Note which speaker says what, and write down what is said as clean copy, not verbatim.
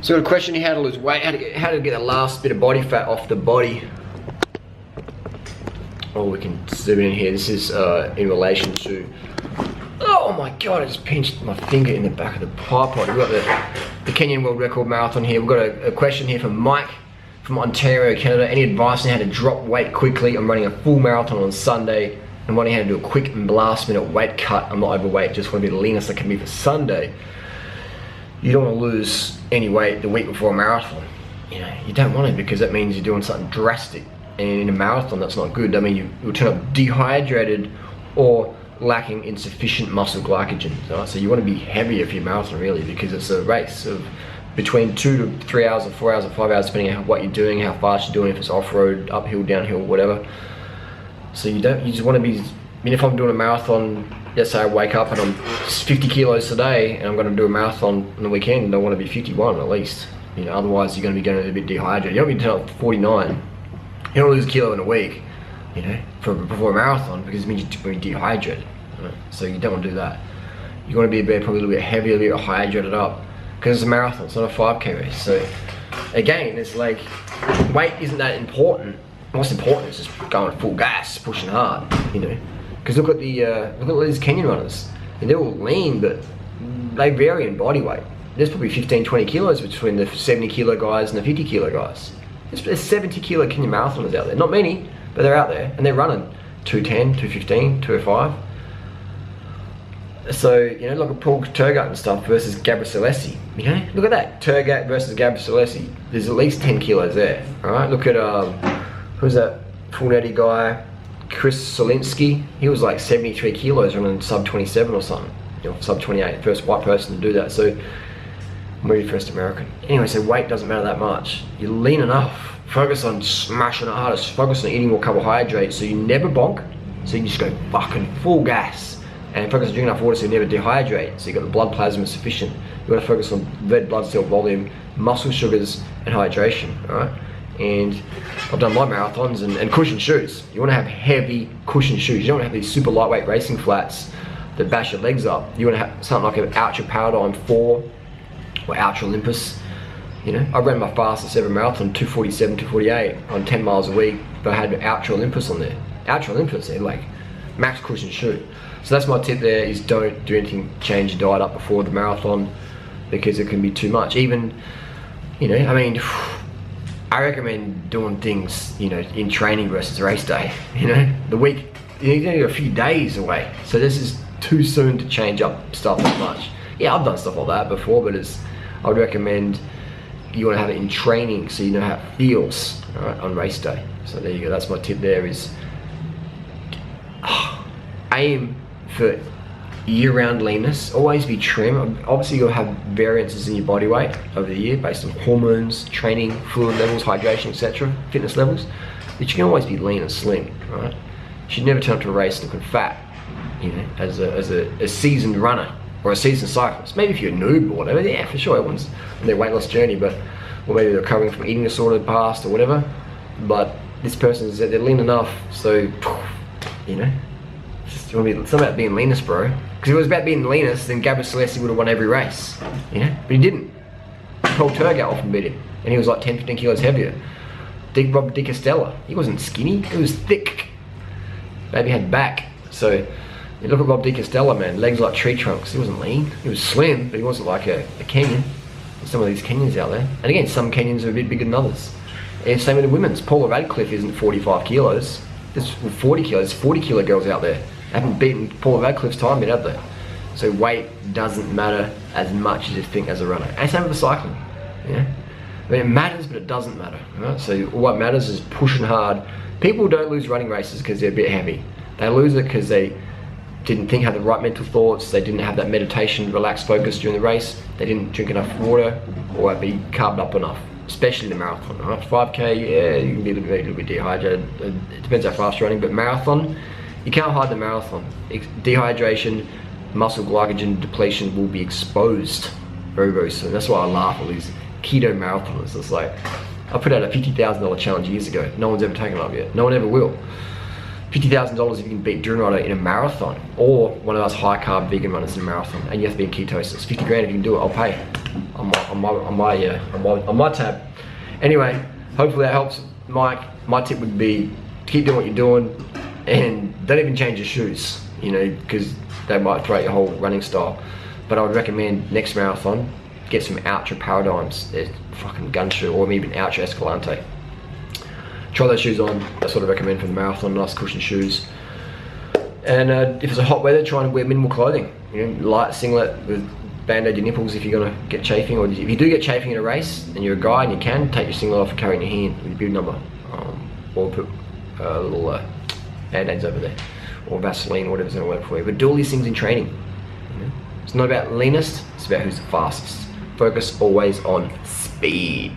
Speaker 1: So got a question here: how to lose weight, how to get the last bit of body fat off the body. Oh, we can zoom in here. This is in relation to. Oh my god! I just pinched my finger in the back of the tripod. We've got the Kenyan World Record Marathon here. We've got a question here from Mike from Ontario, Canada. Any advice on how to drop weight quickly? I'm running a full marathon on Sunday and wondering how to do a quick and last minute weight cut. I'm not overweight, just want to be the leanest I can be for Sunday. You don't want to lose any weight the week before a marathon. You know, you don't want it because that means you're doing something drastic. And in a marathon, that's not good. I mean, you'll turn up dehydrated or lacking insufficient muscle glycogen. Right? So you want to be heavier for your marathon really, because it's a race of between 2 to 3 hours or 4 hours or 5 hours, depending on what you're doing, how fast you're doing, if it's off-road, uphill, downhill, whatever. So you just want to be, I mean, if I'm doing a marathon, let's say I wake up and I'm 50 kilos today and I'm going to do a marathon on the weekend, I want to be 51 at least. You know, otherwise you're going to be going a bit dehydrated. You don't need to turn up 49. You don't lose a kilo in a week, you know, before a marathon, because it means you're going to be dehydrated. Right? So you don't want to do that. You want to be probably a little bit heavier, a little bit hydrated up, because it's a marathon, it's not a 5K race. So again, it's like, weight isn't that important. What's important is just going full gas, pushing hard, you know. Because look at these Kenyan runners. And they're all lean, but they vary in body weight. There's probably 15, 20 kilos between the 70 kilo guys and the 50 kilo guys. There's 70 kilo Kenyan marathoners out there. Not many, but they're out there, and they're running 210, 215, 205. So, you know, look at Paul Turgut and stuff versus Gabor Selesi. You know, look at that, Turgut versus Gabor Selesi. There's at least 10 kilos there. All right, look at who's that full netty guy, Chris Solinsky. He was like 73 kilos running sub 27 or something, you know, sub 28. First white person to do that. So maybe first American. Anyway, so weight doesn't matter that much. You're lean enough. Focus on smashing it harder. Focus on eating more carbohydrates so you never bonk. So you just go fucking full gas. And focus on drinking enough water so you never dehydrate. So you got the blood plasma sufficient. You want to focus on red blood cell volume, muscle sugars, and hydration. All right. And I've done my marathons and cushion shoes. You want to have heavy cushion shoes. You don't want to have these super lightweight racing flats that bash your legs up. You want to have something like an Ultra Paradigm 4 or Ultra Olympus. You know, I ran my fastest ever marathon, 247, 248 on 10 miles a week, but I had Ultra Olympus on there. Ultra Olympus, they're like max cushion shoe. So that's my tip there, is don't do anything, change your diet up before the marathon, because it can be too much. Even, you know, I mean, I recommend doing things, you know, in training versus race day. You know, the week, you're a few days away. So this is too soon to change up stuff that much. Yeah, I've done stuff like that before, but I would recommend you want to have it in training so you know how it feels, all right, on race day. So there you go, that's my tip there, is aim for year-round leanness. Always be trim. Obviously you'll have variances in your body weight over the year based on hormones, training, fluid levels, hydration, etc., fitness levels, but you can always be lean and slim, right? You should never turn up to a race looking fat, you know, as a seasoned runner or a seasoned cyclist. Maybe if you're a noob or whatever, yeah, for sure, everyone's on their weight loss journey, but, or maybe they're recovering from eating disorder in the past or whatever, but this person is, they're lean enough, so, you know, it's not about being leanest, bro. Because if it was about being the leanest, then Gabor Selesi would have won every race, you know, but he didn't. Paul Turgut often beat him, and he was like 10, 15 kilos heavier. Rob Di Castella, he wasn't skinny, he was thick. Maybe had back. So you look at Rob Di Castella, man, legs like tree trunks. He wasn't lean, he was slim, but he wasn't like a Kenyan. There's some of these Kenyans out there, and again, some Kenyans are a bit bigger than others. And same with the women's. Paula Radcliffe isn't 45 kilos. There's 40 kilos, 40 kilo girls out there. They haven't beaten Paula Radcliffe's time yet, have they? So weight doesn't matter as much as you think as a runner. And same with the cycling, yeah? I mean, it matters, but it doesn't matter, right? So what matters is pushing hard. People don't lose running races because they're a bit heavy. They lose it because they didn't think, had the right mental thoughts, they didn't have that meditation, relaxed focus during the race, they didn't drink enough water, or be carved up enough, especially the marathon, right? 5K, yeah, you can be a little bit dehydrated. It depends how fast you're running, but marathon, you can't hide the marathon. Dehydration, muscle glycogen depletion will be exposed very, very soon. That's why I laugh at these keto marathoners. It's like, I put out a $50,000 challenge years ago. No one's ever taken it up yet. No one ever will. $50,000 if you can beat Durianrider in a marathon, or one of us high carb vegan runners in a marathon, and you have to be in ketosis. 50 grand if you can do it, I'll pay on my tab. Anyway, hopefully that helps, Mike. My tip would be keep doing what you're doing, and don't even change your shoes, you know, because they might throw out your whole running style. But I would recommend next marathon, get some Ultra Paradigms, they're fucking gun shoe, or even Ultra Escalante. Try those shoes on. That's what I recommend for the marathon, nice cushion shoes. And if it's a hot weather, try and wear minimal clothing. You know, light singlet with band-aid your nipples if you're gonna get chafing, or if you do get chafing in a race and you're a guy and you can, take your singlet off and carry it in your hand with your bib number. Or put little band-aids over there, or Vaseline, or whatever's gonna work for you. But do all these things in training. You know? It's not about leanest, it's about who's the fastest. Focus always on speed.